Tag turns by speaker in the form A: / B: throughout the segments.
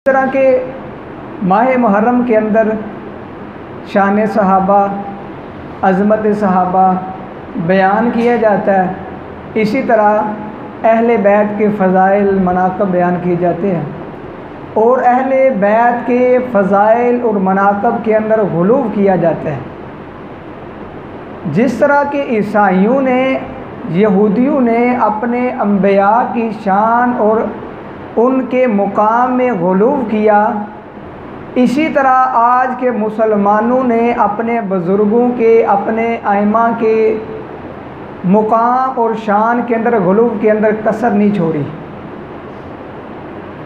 A: इस तरह के माह मुहर्रम के अंदर शान सहाबा, अज़मत सहाबा बयान किया जाता है। इसी तरह अहले बैत के फ़ज़ाइल मनाक़ब बयान किए जाते हैं और अहले बैत के फ़ज़ाइल और मनाक़ब के अंदर गुलूव किया जाता है। जिस तरह के ईसाइयों ने, यहूदियों ने अपने अंबिया की शान और उनके मुकाम में गुलूव किया, इसी तरह आज के मुसलमानों ने अपने बुज़ुर्गों के, अपने आइमा के मुकाम और शान के अंदर गुलूव के अंदर कसर नहीं छोड़ी।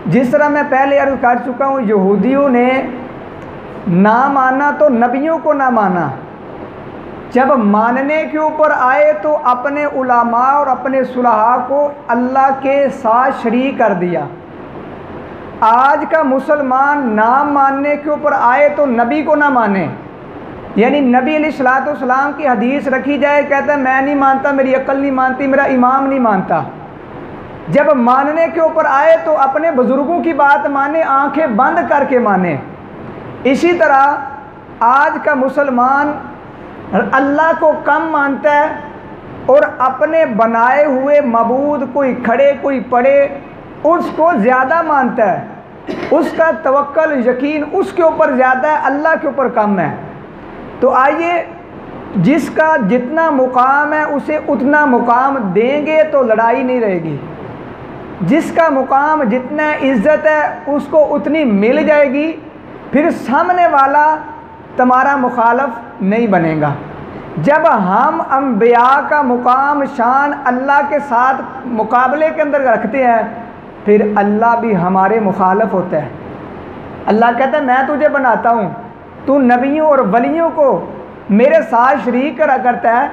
A: जिस तरह मैं पहले अर्ज़ कर चुका हूँ, यहूदियों ने ना माना तो नबियों को ना माना, जब मानने के ऊपर आए तो अपने उलमा और अपने सुलहा को अल्लाह के साथ शरीक कर दिया। आज का मुसलमान ना मानने के ऊपर आए तो नबी को ना माने, यानी नबी अलैहिस्सलाम की हदीस रखी जाए, कहता है मैं नहीं मानता, मेरी अक्ल नहीं मानती, मेरा इमाम नहीं मानता। जब मानने के ऊपर आए तो अपने बुज़ुर्गों की बात माने, आंखें बंद करके माने। इसी तरह आज का मुसलमान अल्लाह को कम मानता है और अपने बनाए हुए मबूद, कोई खड़े कोई पड़े, उसको ज़्यादा मानता है। उसका तवक्कल यकीन उसके ऊपर ज़्यादा है, अल्लाह के ऊपर कम है। तो आइए, जिसका जितना मुकाम है उसे उतना मुकाम देंगे तो लड़ाई नहीं रहेगी। जिसका मुकाम जितना इज़्ज़त है उसको उतनी मिल जाएगी, फिर सामने वाला तुम्हारा मुखालफ नहीं बनेगा। जब हम अंबिया का मुकाम शान अल्लाह के साथ मुकाबले के अंदर रखते हैं, फिर अल्लाह भी हमारे मुखालफ होता है। अल्लाह कहता है मैं तुझे बनाता हूँ, तू नबियों और वलियों को मेरे साथ शरीक करा करता है।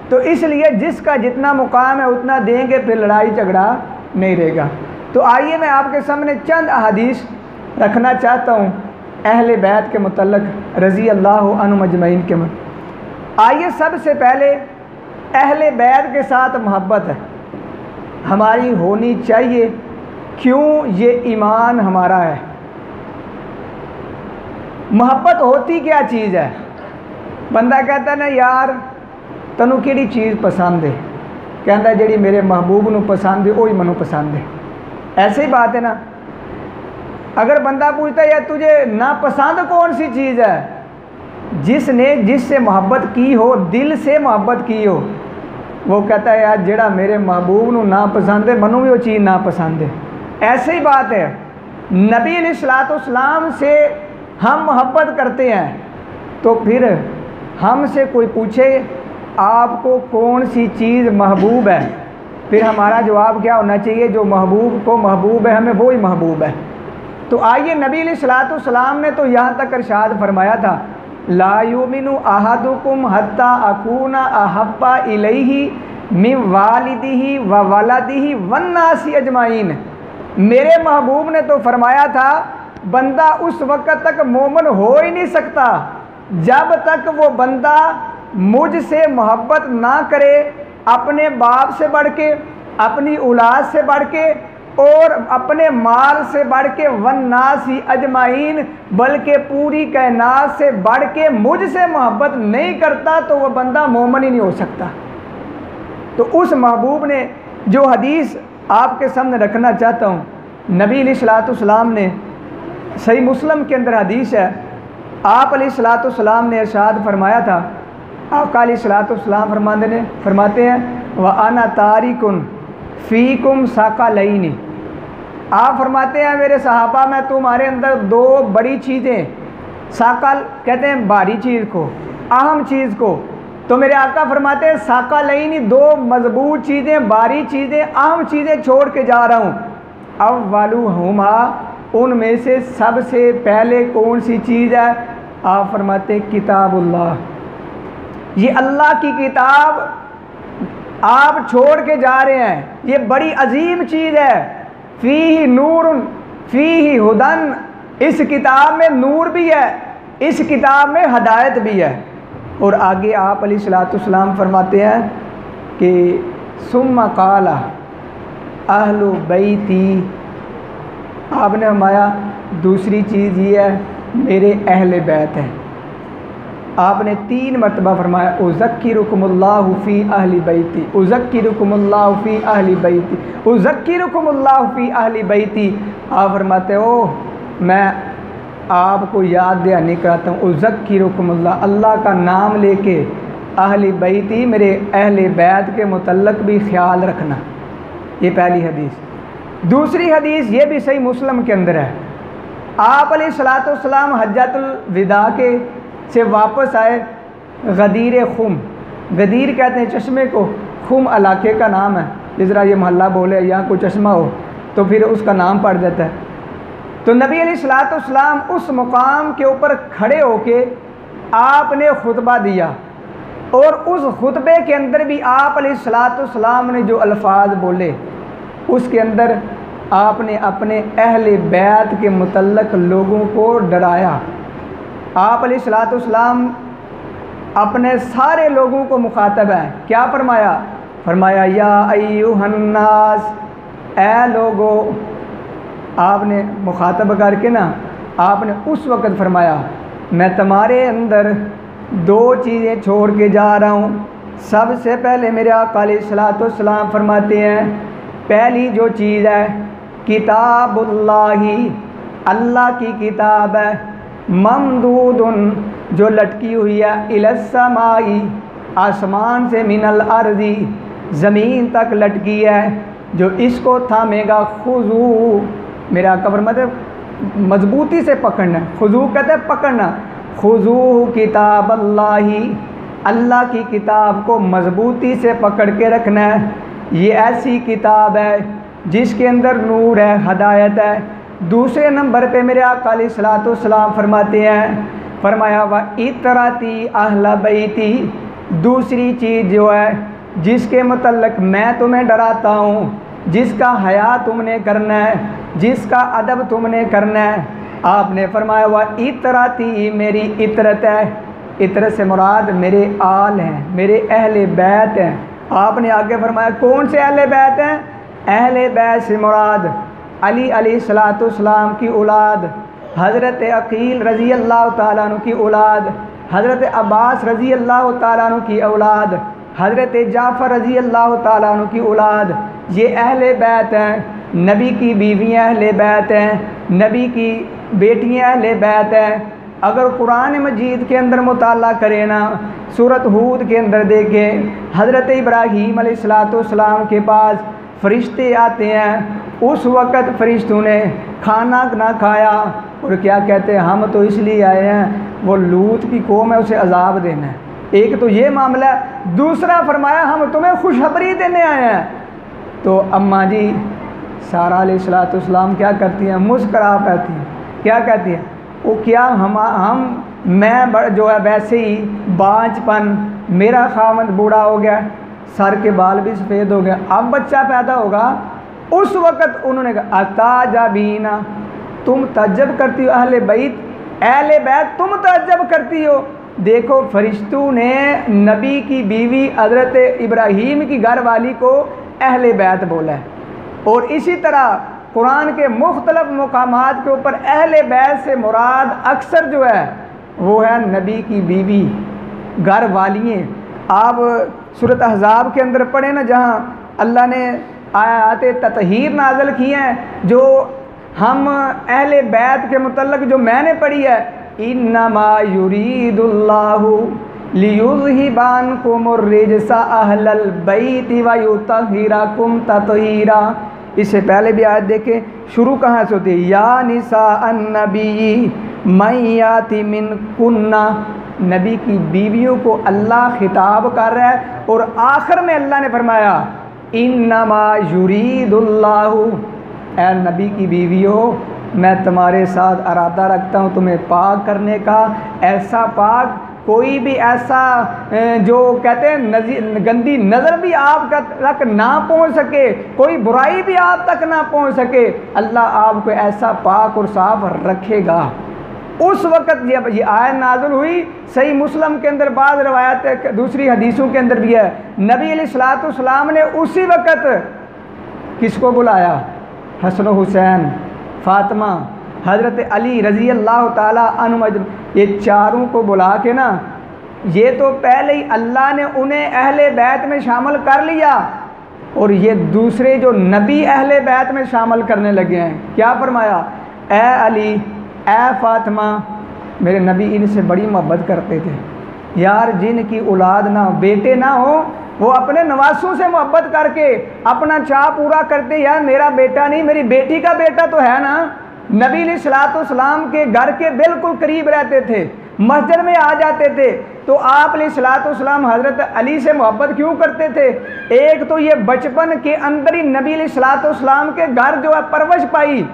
A: तो इसलिए जिसका जितना मुकाम है उतना देंगे, फिर लड़ाई झगड़ा नहीं रहेगा। तो आइए मैं आपके सामने चंद अहादीस रखना चाहता हूँ अहले बैत के मुतल्लक़ रज़ी अल्लाह अन्हुम अजमईन के। आइए, सबसे पहले अहले बैत के साथ मोहब्बत है हमारी होनी चाहिए। क्यों? ये ईमान हमारा है। मोहब्बत होती क्या चीज़ है? बंदा कहता है ना यार तनू किहड़ी चीज़ पसंद है, कहता है जिहड़ी मेरे महबूब नू पसंद है वही मैनू पसंद है। ऐसे ही बात है ना। अगर बंदा पूछता है यार तुझे नापसंद कौन सी चीज़ है, जिसने जिससे मोहब्बत की हो, दिल से मोहब्बत की हो, वो कहता है यार जेड़ा मेरे महबूब नू नापसंद है मैनू भी वो चीज़ नापसंद है। ऐसे ही बात है, नबी अलैहिस्सलाम से हम मोहब्बत करते हैं तो फिर हमसे कोई पूछे आपको कौन सी चीज़ महबूब है, फिर हमारा जवाब क्या होना चाहिए? जो महबूब को महबूब है हमें वो ही महबूब है। तो आइए, नबी अलैहिस्सलाम ने तो यहाँ तक इरशाद फरमाया था, ला युमिनु अहदुकुम हत्ता अकूना अहब्बा इलैहि मिन वालिदिही व वलदिही वन्नासी अजमाइन। मेरे महबूब ने तो फरमाया था बंदा उस वक़्त तक मोमिन हो ही नहीं सकता जब तक वो बंदा मुझसे मोहब्बत ना करे, अपने बाप से बढ़ के, अपनी औलाद से बढ़ के और अपने माल से बढ़ के, वन्नासी अजमाइन, बल्कि पूरी कायनात से बढ़ के मुझसे मोहब्बत नहीं करता तो वह बंदा मोमिन ही नहीं हो सकता। तो उस महबूब ने जो हदीस आपके सामने रखना चाहता हूँ, नबी अलैहिस्सलाम ने, सही मुस्लिम के अंदर हदीस है, आप अलैहिस्सलाम ने इरशाद फरमाया था, आका अलैहिस्सलाम फरमाते हैं व अना तारिकुन फ़ीकुम साक़लैनी। आप फरमाते हैं मेरे सहाबा मैं तुम्हारे अंदर दो बड़ी चीज़ें, साक़ल कहते हैं भारी चीज़ को, अहम चीज़ को, तो मेरे आका फरमाते हैं साक़लैनी, दो मजबूत चीज़ें, भारी चीज़ें, अहम चीज़ें छोड़ के जा रहा हूँ। अव्वलुहुमा, उनमें से सबसे पहले कौन सी चीज़ है? आप फरमाते हैं किताबुल्लाह, ये अल्लाह की किताब आप छोड़ के जा रहे हैं, ये बड़ी अजीम चीज़ है। फ़ीही नूरुन फ़ीही हुदन, इस किताब में नूर भी है, इस किताब में हदायत भी है। और आगे आप अलैहिस्सलाम फरमाते हैं कि सुम्मा क़ाला अहलु बैती, आपने फरमाया दूसरी चीज़ ये है मेरे अहले बैत हैं। आपने 3 मरतबा फरमाया उज़क्किरुकुमुल्लाहु फ़ी अहली बैती, उज़क्किरुकुमुल्लाहु फ़ी अहली बैती, उज़क्किरुकुमुल्लाहु फ़ी अहली बैती। आप फरमाते हो मैं आपको याद दहानी कराता हूँ, उज़क्किरुकुमुल्लाह, अल्लाह का नाम लेके, अहली बैती मेरे अहले बैत के मुतल्लक भी ख्याल रखना। ये पहली हदीस। दूसरी हदीस ये भी सही मुस्लिम के अंदर है। आप अलैहिस्सलाम हज्जतुल विदा के से वापस आए गदीर खुम, गदीर कहते हैं चश्मे को, खुम इलाके का नाम है। जिस तरह ये मोहल्ला बोले यहाँ कोई चश्मा हो तो फिर उसका नाम पड़ जाता है। तो नबी अलैहिस्सलाम उस मुकाम के ऊपर खड़े होके आपने खुतबा दिया और उस खुतबे के अंदर भी आप अलैहिस्सलाम ने जो अल्फाज बोले उसके अंदर आपने अपने अहले बैत के मुतल्लक लोगों को डराया। आप अलैहिस्सलाम अपने सारे लोगों को मुखातब है, क्या फरमाया? फरमाया या अय्युहन्नास, ए लोगो। आपने मुखातब करके ना आपने उस वक़्त फरमाया मैं तुम्हारे अंदर 2 चीज़ें छोड़ के जा रहा हूँ। सबसे पहले मेरे आका अलैहिस्सलाम फरमाते हैं पहली जो चीज़ है किताबुल्लाही, अल्लाह की किताब है, ममदूदुन जो लटकी हुई है, इलस्समाई आसमान से, मिनल अर्दी ज़मीन तक लटकी है, जो इसको थामेगा खुजू, मेरा कब्र मतलब मजबूती से पकड़ना, खुजू कहते हैं पकड़ना, खुजू किताब अल्लाही, अल्लाह की किताब को मजबूती से पकड़ के रखना है। ये ऐसी किताब है जिसके अंदर नूर है, हदायत है। दूसरे नंबर पे मेरे आका अलैहिस्सलाम फरमाते हैं, फरमाया व इतराती अहला बैती, दूसरी चीज़ जो है जिसके मुतल्लक मैं तुम्हें डराता हूँ, जिसका हया तुमने करना है, जिसका अदब तुमने करना है, आपने फरमाया वह इतराती, मेरी इतरत है। इतरत से मुराद मेरे आल हैं, मेरे अहले बैत हैं। आपने आगे फरमाया कौन से अहले बैत हैं? अहले बैत से मुराद अली अलैहिस्सलाम की औलाद, हज़रत अकील रज़ी अल्लाह ताला अन्हु की औलाद, हज़रत अब्बास रज़ी अल्लाह ताला अन्हु की औलाद, हज़रत जाफ़र रज़ी अल्लाह ताला अन्हु की औलाद। ये अहले बैत हैं। नबी की बीवियाँ अहले बैत हैं, नबी की बेटियाँ अहले बैत हैं। अगर कुरान मजीद के अंदर मुताला करें ना, सूरत हूद के अंदर देखें, हज़रत इब्राहीम अलैहिस्सलाम के पास फरिश्ते आते हैं, उस वक़्त फरिश्तों ने खाना ना खाया और क्या कहते हैं हम तो इसलिए आए हैं वो लूत की कौम है उसे अजाब देना है। एक तो ये मामला है, दूसरा फरमाया हम तुम्हें खुशखबरी देने आए हैं। तो अम्मा जी सारा अलैहिस्सलाम क्या करती हैं? मुस्करा पाती हैं। क्या कहती हैं? वो क्या हम मैं जो है वैसे ही बाँझपन, मेरा खामद बूढ़ा हो गया, सर के बाल भी सफ़ेद हो गया, अब बच्चा पैदा होगा। उस वक़्त उन्होंने कहा अताजबीना, तुम तअज्जुब करती हो, अहले बैत तुम तअज्जुब करती हो। देखो फरिश्तों ने नबी की बीवी हज़रत इब्राहीम की घर वाली को अहले बैत बोला है। और इसी तरह कुरान के मुख्तलिफ मुकामात के ऊपर अहले बैत से मुराद अक्सर जो है वो है नबी की बीवी, घर वालियाँ। आप सूरत अहज़ाब के अंदर पढ़े ना, जहाँ अल्लाह ने आयाते ततहीर नाज़िल की हैं, जो हम अहले बैत के मुतल्लक जो मैंने पढ़ी है, इन्नमा युरीदुल्लाहु लियुज़हिबा अन्कुमुर रिजसा अहलल बैति व युतहिराकुम ततहीरा। इससे पहले भी आयत देखें, शुरू कहाँ से होती है? या निसा अन्नबी मैयाति मिन कुन्ना, नबी की बीवियों को अल्लाह खिताब कर रहा है और आखिर में अल्लाह ने फरमाया इन्नमा युरीदुल्लाहु, ऐ नबी की बीवियों मैं तुम्हारे साथ इरादा रखता हूँ तुम्हें पाक करने का, ऐसा पाक कोई भी ऐसा जो कहते हैं गंदी नज़र भी आप तक ना पहुँच सके, कोई बुराई भी आप तक ना पहुँच सके, अल्लाह आपको ऐसा पाक और साफ रखेगा। उस वक़्त जब ये आयत नाज़िल हुई, सही मुस्लिम के अंदर बाद रवायत दूसरी हदीसों के अंदर भी है, नबी अलैहिस्सलाम ने उसी वक़्त किसको बुलाया? हसन हुसैन, फ़ातिमा, हज़रत अली रज़ी अल्लाह ताला अन्हु, ये चारों को बुला के ना, ये तो पहले ही अल्लाह ने उन्हें अहले बैत में शामिल कर लिया और ये दूसरे जो नबी अहले बैत में शामिल करने लगे हैं। क्या फरमाया? ए अली, ए फ़ातिमा, मेरे नबी इनसे बड़ी मोहब्बत करते थे यार। जिनकी औलाद ना हो, बेटे ना हो, वो अपने नवासों से मोहब्बत करके अपना चाह पूरा करते, यार मेरा बेटा नहीं मेरी बेटी का बेटा तो है ना। नबी अलैहिस्सलाम के घर के बिल्कुल करीब रहते थे, मस्जिद में आ जाते थे। तो आप अलैहिस्सलाम हज़रत अली से मोहब्बत क्यों करते थे? एक तो ये बचपन के अंदर ही नबी अलैहिस्सलाम के घर जो है परवरिश पाई।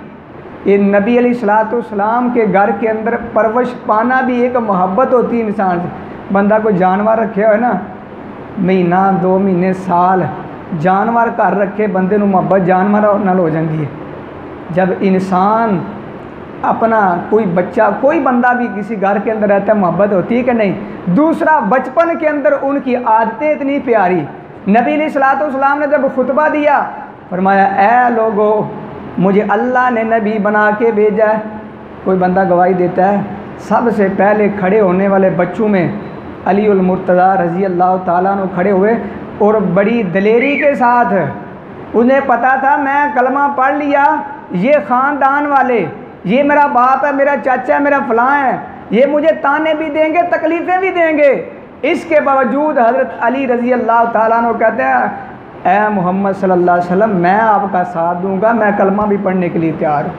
A: ये नबी अलैहिस्सलाम के घर के अंदर परवरिश पाना भी एक मोहब्बत होती है इंसान से। बंदा कोई जानवर रखे हो ना, महीना 2 महीने साल जानवर घर रखे, बंदे नूं मोहब्बत जानवर नाल हो जाती है। जब इंसान अपना कोई बच्चा, कोई बंदा भी किसी घर के अंदर रहता है, मोहब्बत होती है कि नहीं? दूसरा, बचपन के अंदर उनकी आदतें इतनी प्यारी। नबी अलैहिस्सलाम ने जब खुतबा दिया, फरमाया ऐ लोगो, मुझे अल्लाह ने नबी बना के भेजा है। कोई बंदा गवाही देता है, सबसे पहले खड़े होने वाले बच्चों में अली उल मुर्तज़ा रज़ी अल्लाह ताला अन्हु खड़े हुए और बड़ी दलेरी के साथ। उन्हें पता था मैं कलमा पढ़ लिया, ये ख़ानदान वाले, ये मेरा बाप है, मेरा चाचा है, मेरा फ़लाँ है, ये मुझे ताने भी देंगे, तकलीफ़ें भी देंगे। इसके बावजूद हज़रत अली रज़ी अल्लाह ताला अन्हु कहते हैं ए मोहम्मद सल्लल्लाहु अलैहि वसल्लम, मैं आपका साथ दूंगा, मैं कलमा भी पढ़ने के लिए तैयार हूँ।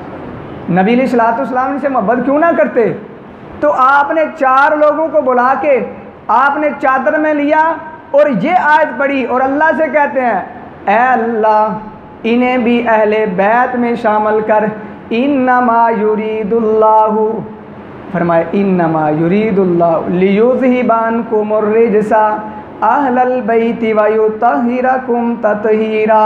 A: नबी अलैहिस्सलाम से मोहब्बत क्यों ना करते? तो आपने 4 लोगों को बुला के आपने चादर में लिया और ये आयत पढ़ी और अल्लाह से कहते हैं ए अल्लाह, इन्हें भी अहले बैत में शामिल कर। इन्नमा युरीदुल्लाहु, फरमाए इन्नमा युरीदुल्लाहु लियुज़हिबानकुमुर रिजसा अहलल बैति व युतहिरकुम ततहीरा।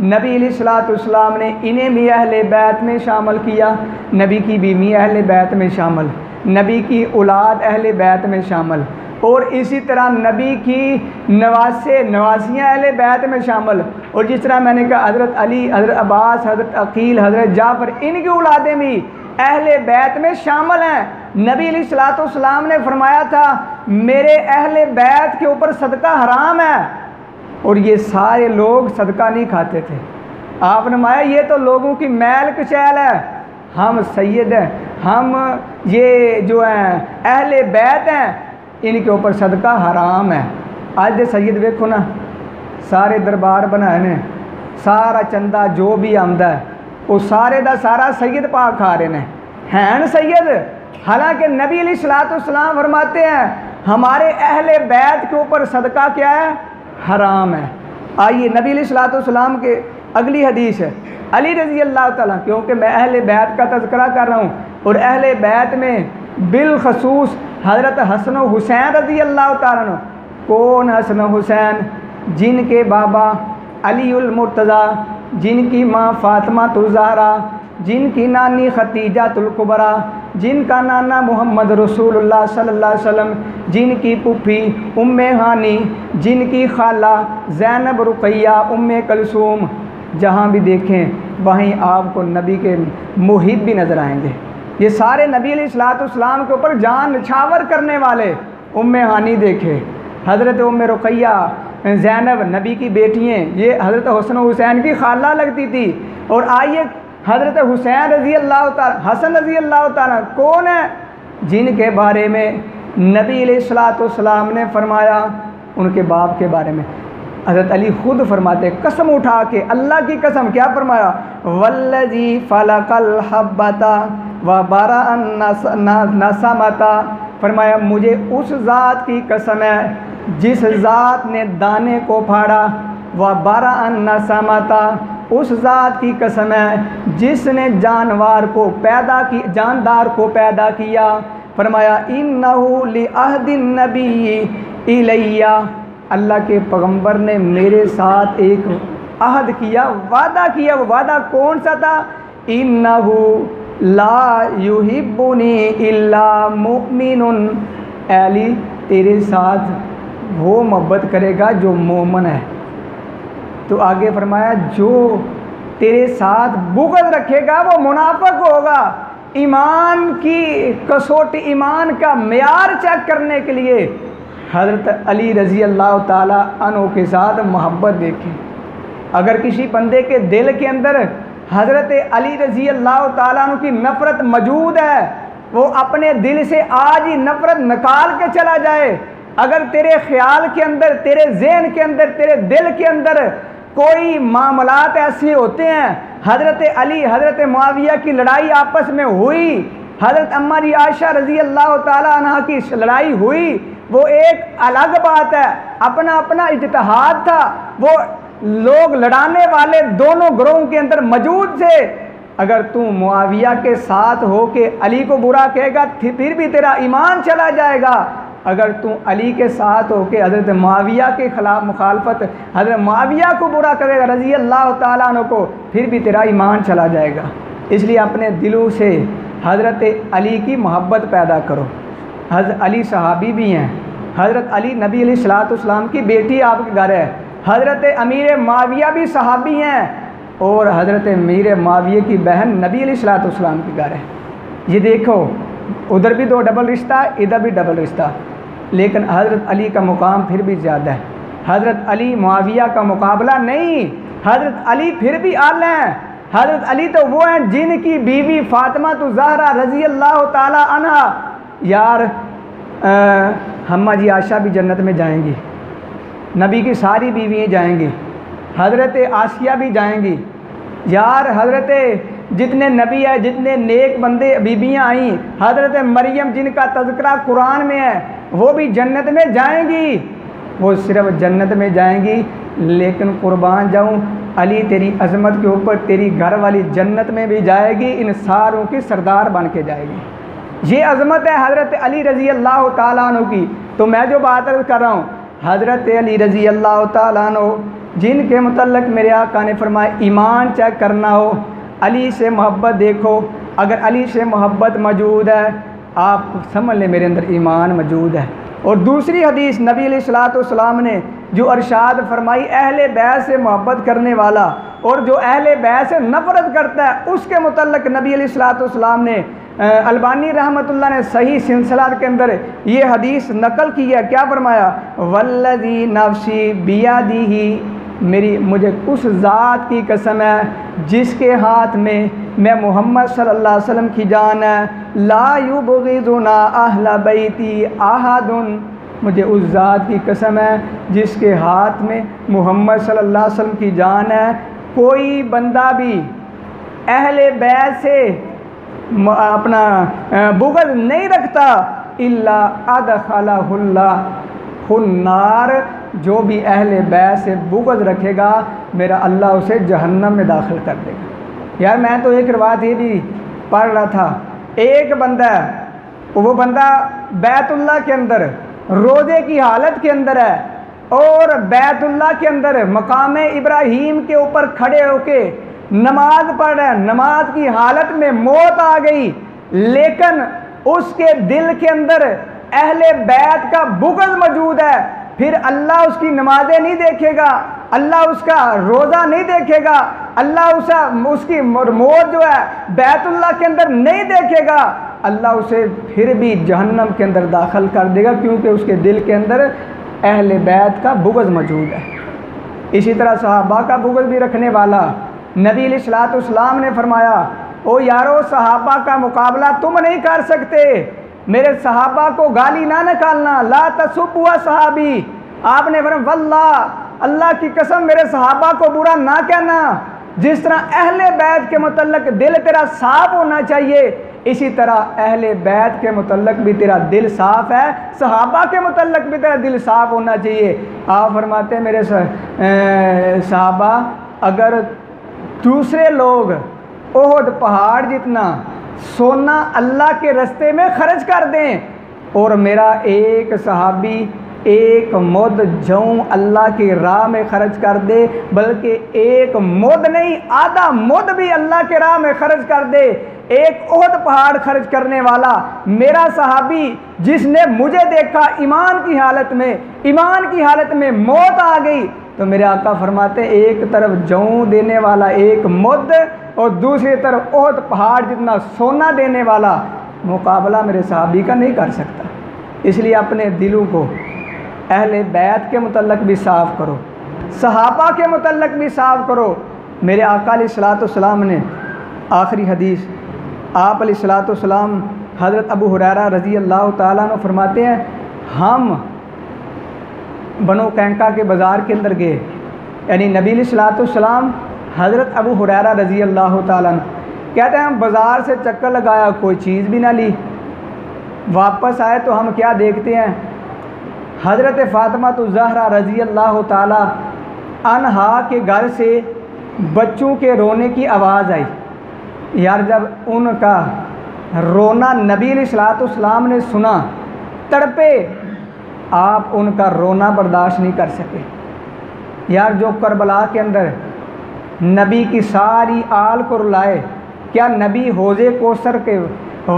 A: नबी अलैहिस्सलाम ने इन्हें भी अहले बैत में शामिल किया, नबी की बीवी अहले बैत में शामिल, नबी की औलाद अहले बैत में शामिल, और इसी तरह नबी की नवासियाँ अहले बैत में शामिल। और जिस तरह मैंने कहा हज़रत अली, हज़रत अब्बास, हज़रत अकील, हज़रत जाफ़र, इनकी औलादें भी अहले बैत में शामिल हैं। नबी अलैहिस्सलाम ने फरमाया था मेरे अहले बैत के ऊपर सदका हराम है, और ये सारे लोग सदका नहीं खाते थे। आपने फरमाया ये तो लोगों की मैल कुचैल है, हम सैयद हैं, हम ये जो हैं अहले बैत हैं, इनके ऊपर सदका हराम है। आज दे सैयद देखो ना, सारे दरबार बनाए ने, सारा चंदा जो भी आंदा है वो सारे दा सारा सैयद पाक खा रहे हैं सैयद। हालांकि नबी अलैहिस्सलाम फरमाते हैं हमारे अहले बैत के ऊपर सदका क्या है? हराम है। आइए नबी अलैहिस्सलाम के अगली हदीस है, अली रज़ी अल्लाह ताला, क्योंकि मैं अहले बैत का तज़किरा कर रहा हूँ और अहले बैत में बिलखसूस हज़रत हसन हुसैन रज़ी अल्लाह ताला अन्हु। कौन हसन हुसैन? जिनके बाबा अली उल मुर्तज़ा, जिनकी माँ फ़ातिमा ज़हरा, जिनकी नानी खतीजा तुल कुबरा, जिनका नाना मोहम्मद रसूलुल्लाह सल्लल्लाहु अलैहि वसल्लम, जिनकी पुप्पी उम्मे हानी, जिनकी खाला ज़ैनब रुक़ैया उम्मे कलसूम। जहाँ भी देखें वहीं आपको नबी के मुहिब भी नज़र आएंगे। ये सारे नबी अलैहिस्सलाम के ऊपर जान निछावर करने वाले। उम्मे हानी देखे, हज़रत उम्मे रुक़ैया, ज़ैनब नबी की बेटियाँ, ये हज़रत हसन हुसैन की खाला लगती थी। और आइए हज़रत हुसैन रज़ी अल्लाह ताला, हसन रज़ी अल्लाह ताला कौन है? जिनके बारे में नबी अलैहिस्सलाम ने फरमाया, उनके बाप के बारे में हज़रत अली ख़ुद फरमाते, कसम उठा के, अल्लाह की कसम, क्या फरमाया? वल्लज़ी फ़लक़ल हब्बता व बरअन नसमता, फरमाया मुझे उस ज़ात की कसम है जिस ज़ात ने दाने को फाड़ा, व बरअन नसमता, उस ज़ात की कसम है जिसने जानवर को पैदा की, जानदार को पैदा किया। फरमाया इन्नहु लिअहदिन नबी इलैया, अल्लाह के पैगम्बर ने मेरे साथ एक अहद किया, वादा किया। वो वादा कौन सा था? इन्नहु ला युहिब्बुनी इल्ला मुमिनुन, अली तेरे साथ वो मोहब्बत करेगा जो मोमन है। तो आगे फरमाया जो तेरे साथ बुग़्ज़ रखेगा वो मुनाफ़िक होगा। ईमान की कसौटी, ईमान का मेयार चेक करने के लिए हज़रत अली रज़ी अल्लाह ताला अन्हु के साथ मोहब्बत देखें। अगर किसी बंदे के दिल के अंदर हज़रत अली रज़ी अल्लाह ताला अन्हु की नफ़रत मौजूद है, वो अपने दिल से आज ही नफ़रत निकाल के चला जाए। अगर तेरे ख्याल के अंदर, तेरे ज़हन के अंदर, तेरे दिल के अंदर कोई मामलात ऐसे होते हैं, हज़रत अली हज़रत मुआविया की लड़ाई आपस में हुई, हज़रत अम्मा जी आयशा रज़ी अल्लाह ताला अन्हा की लड़ाई हुई, वो एक अलग बात है, अपना अपना इज्तिहाद था। वो लोग लड़ाने वाले दोनों ग्रोहों के अंदर मौजूद थे। अगर तू मुआविया के साथ हो के अली को बुरा कहेगा फिर भी तेरा ईमान चला जाएगा। अगर तू अली के साथ हो के हज़रत मुआविया के ख़िलाफ़ मुखालफत, हज़रत मुआविया को बुरा करेगा रज़ी अल्लाह ताला अन्हु को, फिर भी तेरा ईमान चला जाएगा। इसलिए अपने दिलों से हज़रत अली की मोहब्बत पैदा करो। हज़रत अली सहाबी भी हैं, हज़रत अली नबी अलैहिस्सलाम की बेटी आपके घर है, हज़रत अमीर मुआविया भी सहाबी हैं, और हज़रत अमीर मुआविया की बहन नबी अलैहिस्सलाम के घर है। ये देखो, उधर भी दो डबल रिश्ता, इधर भी डबल रिश्ता, लेकिन हज़रत अली का मुकाम फिर भी ज़्यादा है। हज़रत अली मुआविया का मुकाबला नहीं, हज़रत अली फिर भी आला हैं। हज़रत अली तो वो हैं जिनकी बीवी फ़ातिमा तो ज़हरा रज़ी अल्लाह ताला अन्हा, यार हम्मा जी आयशा भी जन्नत में जाएंगी, नबी की सारी बीवियाँ जाएंगी, हज़रत आसिया भी जाएंगी। यार हज़रत जितने नबी है, जितने नेक बंदे बीबियाँ आई, हज़रत मरियम जिनका तज़किरा कुरान में है, वो भी जन्नत में जाएंगी। वो सिर्फ जन्नत में जाएंगी, लेकिन कुर्बान जाऊँ अली तेरी अज़मत के ऊपर, तेरी घर वाली जन्नत में भी जाएगी, इन सारों की सरदार बन के जाएगी। ये अज़मत है हज़रत अली रज़ी अल्लाह ताला अन्हु की। तो मैं जो बात कर रहा हूँ, हज़रत अली रज़ी अल्लाह ताला अन्हु जिनके मुतल्लिक़ मेरे आका ने फरमाया ईमान चेक करना हो, अली से मोहब्बत देखो। अगर अली से मोहब्बत मौजूद है, आप समझ लें मेरे अंदर ईमान मौजूद है। और दूसरी हदीस नबी अलैहिस्सलाम ने जो अरशाद फरमाई, अहले बैत से मोहब्बत करने वाला और जो अहले बैत से नफ़रत करता है, उसके मुतल्लिक़ नबी अलैहिस्सलाम ने अलबानी रहमतुल्लाह ने सही सिलसिला के अंदर ये हदीस नकल की है। क्या फरमाया, वल्लज़ी नफ्सी बियदिही, मुझे उस ज़ात की कसम है जिसके हाथ में मैं मोहम्मद सल्लल्लाहु अलैहि वसल्लम की जान है, ला युबग़िज़ुना अहल बैती अहदुन, मुझे उस ज़ात की कसम है जिसके हाथ में मोहम्मद सल्लल्लाहु अलैहि वसल्लम की जान है, कोई बंदा भी अहले बैत से अपना बुग़्ज़ नहीं रखता, इल्ला अदख़लहुल्लाहु नार, जो भी अहले बैत से बुग़्ज़ रखेगा मेरा अल्लाह उसे जहन्नम में दाखिल कर देगा। यार मैं तो एक रिवायत ये भी पढ़ रहा था, एक बंदा है, वो बंदा बैतुल्लाह के अंदर रोज़े की हालत के अंदर है, और बैतुल्लाह के अंदर मकाम इब्राहीम के ऊपर खड़े होके नमाज पढ़ रहे हैं, नमाज की हालत में मौत आ गई, लेकिन उसके दिल के अंदर अहले बैत का बुग़्ज़ मौजूद है। फिर अल्लाह उसकी नमाजें नहीं देखेगा, अल्लाह उसका रोज़ा नहीं देखेगा, अल्लाह उसकी मौत जो है बैतुल्लाह के अंदर नहीं देखेगा, अल्लाह उसे फिर भी जहन्नम के अंदर दाखिल कर देगा, क्योंकि उसके दिल के अंदर अहले बैत का बुग़्ज़ मौजूद है। इसी तरह सहाबा का बुग़्ज़ भी रखने वाला नबी अलैहिस्सलाम ने फरमाया, ओ यारो सहाबा का मुकाबला तुम नहीं कर सकते, मेरे सहाबा को गाली ना निकालना, ला तसुब्बु सहाबी, आपने फरमाया वल्लाह अल्लाह की कसम मेरे सहाबा को बुरा ना कहना। जिस तरह अहले बैत के मुतल्लिक़ दिल तेरा साफ़ होना चाहिए, इसी तरह अहले बैत के मुतल्लिक़ भी तेरा दिल साफ़ है, सहाबा के मुतल्लिक़ भी तेरा दिल साफ़ होना चाहिए। आप फरमाते हैं मेरे सहाबा अगर दूसरे लोग ओहद पहाड़ जितना सोना अल्लाह के रास्ते में खर्च कर दें, और मेरा एक सहाबी एक मुद जऊं अल्लाह की राह में खर्च कर दे, बल्कि एक मुद नहीं आधा मुद भी अल्लाह के राह में खर्च कर दे, एक ओहद पहाड़ खर्च करने वाला मेरा सहाबी जिसने मुझे देखा ईमान की हालत में मौत आ गई, तो मेरे आका फरमाते एक तरफ जऊं देने वाला एक मुद, और दूसरी तरफ ओहद पहाड़ जितना सोना देने वाला मुकाबला मेरे सहाबी का नहीं कर सकता। इसलिए अपने दिलों को अहले बैत के मुतल्लक भी साफ़ करो, सहाबा के मुतल्लक भी साफ़ करो। मेरे आका अलैहिस्सलाम ने आखिरी हदीस, आप अलैहिस्सलाम हज़रत अबू हुरैरा रज़ी अल्लाह ताला अन्हु फरमाते हैं, हम बनो कैंका के बाज़ार के अंदर गए, यानी नबी अलैहिस्सलाम हज़रत अबू हुरैरा रज़ी अल्लाह ताला अन्हु कहते हैं हम बाज़ार से चक्कर लगाया, कोई चीज़ भी ना ली। वापस आए तो हम क्या देखते हैं, हज़रत फ़ातिमा ज़हरा रज़ी अल्लाह ताला अन्हा के घर से बच्चों के रोने की आवाज़ आई। यार जब उनका रोना नबी अलैहिस्सलाम ने सुना, तड़पे, आप उनका रोना बर्दाश्त नहीं कर सके। यार जो करबला के अंदर नबी की सारी आल को रुलाए, क्या नबी हौज़े कौसर के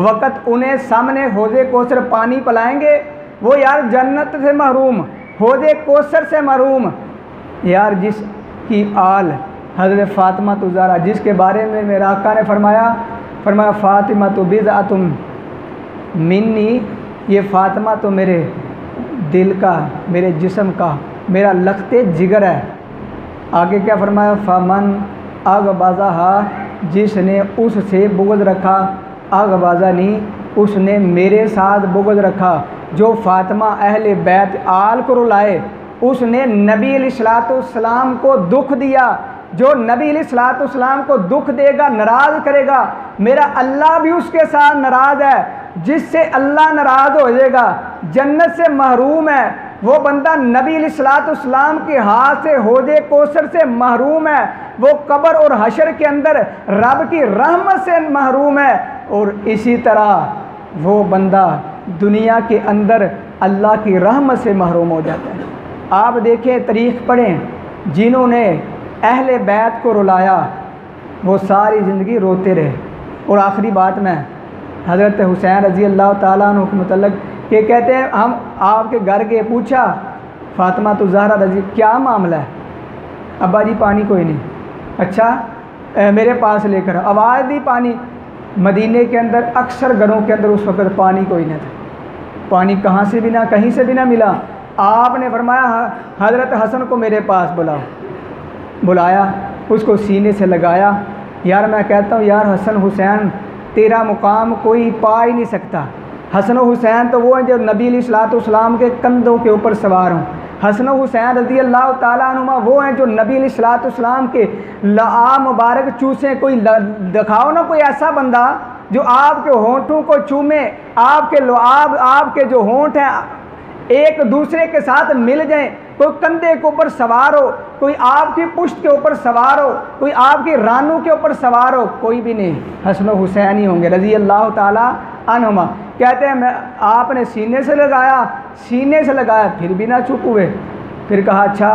A: वक़्त उन्हें सामने हौज़े कौसर पानी पिलाएंगे? वो यार जन्नत से महरूम, हौज़े कौसर से महरूम। यार जिसकी आल हज़रत फ़ातिमा ज़हरा, जिसके बारे में मेरे आका ने फरमाया फ़ातिमा तो बिज़अतुम मिन्नी, ये फ़ातिमा तो मेरे दिल का, मेरे जिस्म का, मेरा लख्ते जिगर है। आगे क्या फरमाया, फ़मन अग़बज़हा, जिसने उससे बुग़्ज़ रखा, अग़बज़नी, उसने मेरे साथ बुग़्ज़ रखा। जो फ़ातिमा अहले बैत आल को रुलाए, उसने नबी अलैहिस्सलाम को दुख दिया। जो नबी अलैहिस्सलाम को दुख देगा, नाराज़ करेगा, मेरा अल्लाह भी उसके साथ नाराज़ है। जिससे अल्लाह नाराज़ हो जाएगा, जन्नत से महरूम है, वो बंदा नबी अलैहिस्सलाम के हाथ से हौज़े कौसर से महरूम है। वो कब्र और हशर के अंदर रब की रहमत से महरूम है। और इसी तरह वो बंदा दुनिया के अंदर अल्लाह की रहमत से महरूम हो जाता है। आप देखें, तारीख़ पढ़ें, जिन्होंने अहले बैत को रुलाया वो सारी ज़िंदगी रोते रहे। और आखिरी बात मैं हज़रत हुसैन रज़ी अल्लाह ताला अन्हु के मुतल्लिक़ के कहते हैं, हम आपके घर गए, पूछा फ़ातिमा ज़हरा रज़ी क्या मामला है? अब्बा जी पानी कोई नहीं। अच्छा मेरे पास लेकर आवाज़ दी पानी। मदीने के अंदर अक्सर घरों के अंदर उस वक़्त पानी कोई नहीं था, पानी कहाँ से भी ना, कहीं से भी ना मिला। आपने फरमाया हज़रत हसन को मेरे पास बुलाओ। बुलाया, उसको सीने से लगाया। यार मैं कहता हूँ यार हसन हुसैन तेरा मुकाम कोई पा ही नहीं सकता। हसन हुसैन तो वो हैं जो नबी अलैहिस्सलाम के कंधों के ऊपर सवार हों। हसन हुसैन रज़ी अल्लाह ताला अन्हुमा वो हैं जो नबी अलैहिस्सलाम के लआ मुबारक चूसें। कोई दिखाओ ना कोई ऐसा बंदा जो आपके होंठों को चूमे, आपके लुआब, आपके जो होंठ हैं एक दूसरे के साथ मिल जाएं। कोई कंधे के ऊपर सवार हो, कोई आपकी पुश्त के ऊपर सवार हो, कोई आपकी रानों के ऊपर सवार हो, कोई भी नहीं, हसन हुसैन ही होंगे रज़ी अल्लाह ताला अन्हुमा। कहते हैं मैं आपने सीने से लगाया, सीने से लगाया फिर भी ना चुप हुए। फिर कहा अच्छा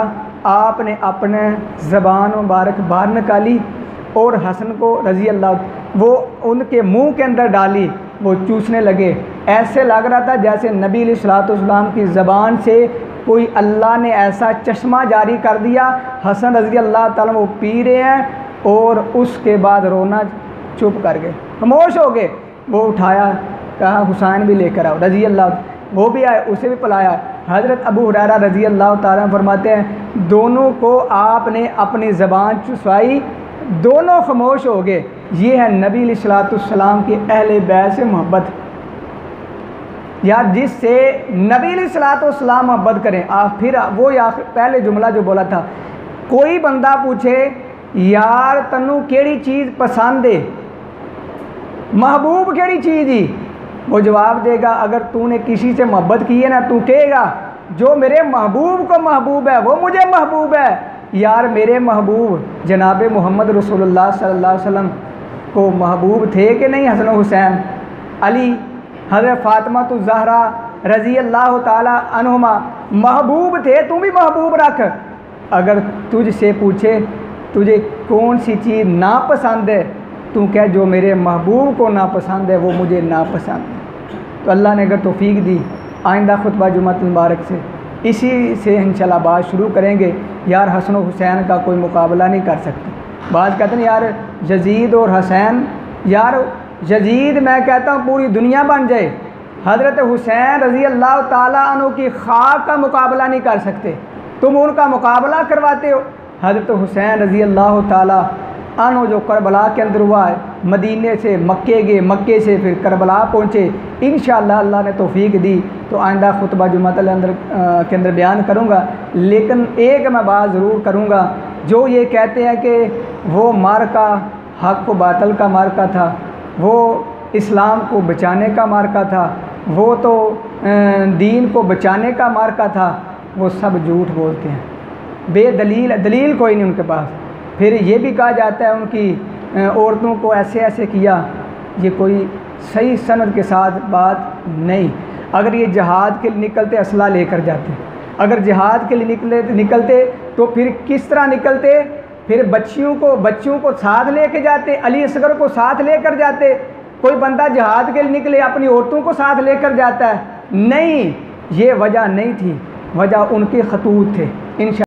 A: आपने अपने ज़बान मुबारक बाहर निकाली और हसन को रज़ी अल्लाह वो उनके मुंह के अंदर डाली, वो चूसने लगे। ऐसे लग रहा था जैसे नबी अलैहिस्सलाम की ज़बान से कोई अल्लाह ने ऐसा चश्मा जारी कर दिया। हसन रज़ी अल्लाह ताला वो पी रहे हैं और उसके बाद रोना चुप कर गए, खामोश हो गए। वो उठाया, कहा हुसैन भी लेकर आओ रज़ी अल्लाह, वो भी आए, उसे भी पिलाया। हज़रत अबू हुरैरा रज़ी अल्लाह ताला फरमाते हैं दोनों को आपने अपनी ज़बान चुसवाई, दोनों खामोश हो गए। ये है नबी अलैहिस्सलाम की अहले बैत से मोहब्बत। यार जिससे नबी अलैहिस्सलाम मोहब्बत करें। फिर वो या पहले जुमला जो बोला था, कोई बंदा पूछे यार तन्नू केड़ी चीज़ पसंद है, महबूब केड़ी चीज़ ही, वो जवाब देगा अगर तूने किसी से मोहब्बत की है ना, तू कहेगा जो मेरे महबूब को महबूब है वो मुझे महबूब है। यार मेरे महबूब जनाब मोहम्मद रसूलुल्लाह सल्लल्लाहु अलैहि वसल्लम को महबूब थे कि नहीं? हसन हुसैन, अली, हज़रत फ़ातिमा ज़हरा रज़ी अल्लाह ताला अन्हुमा महबूब थे, तू भी महबूब रख। अगर तुझसे पूछे तुझे कौन सी चीज़ नापसंद है, तू कह जो मेरे महबूब को नापसंद है वो मुझे नापसंद है। तो अल्लाह ने अगर तौफीक दी, आइंदा खुतबा जुम्मत मुबारक से इसी से इंशाल्लाह बात शुरू करेंगे। यार हसन हुसैन का कोई मुकाबला नहीं कर सकते। बात कहते हैं यार यजीद और हुसैन, यार यजीद मैं कहता हूँ पूरी दुनिया बन जाए, हज़रत हुसैन रज़ी अल्लाह ताला अन्हु की खाक का मुकाबला नहीं कर सकते, तुम उनका मुकाबला करवाते हो। हज़रत हुसैन रज़ी अल्लाह ताला अन्हु जो करबला के अंदर हुआ है, मदीने से मक्के गए, मक्के से फिर करबला पहुँचे, इंशाअल्लाह अल्लाह ने तौफीक दी तो आइंदा खुतबा जुम्मतल अंदर के अंदर बयान करूँगा। लेकिन एक मैं बात ज़रूर करूँगा, जो ये कहते हैं कि वो मार्का हक़ व बातल का मार्का था, वो इस्लाम को बचाने का मार्का था, वो तो दीन को बचाने का मार्का था, वो सब झूठ बोलते हैं, बेदलील, दलील कोई नहीं उनके पास। फिर ये भी कहा जाता है उनकी औरतों को ऐसे ऐसे किया, ये कोई सही सनद के साथ बात नहीं। अगर ये जहाद के लिए निकलते असला लेकर जाते, अगर जहाद के लिए निकलते तो फिर किस तरह निकलते, फिर बच्चियों को साथ लेके जाते, अली असगर को साथ लेकर जाते। कोई बंदा जहाद के लिए निकले अपनी औरतों को साथ लेकर जाता है? नहीं, ये वजह नहीं थी, वजह उनके खतूत थे। इंशाअल्लाह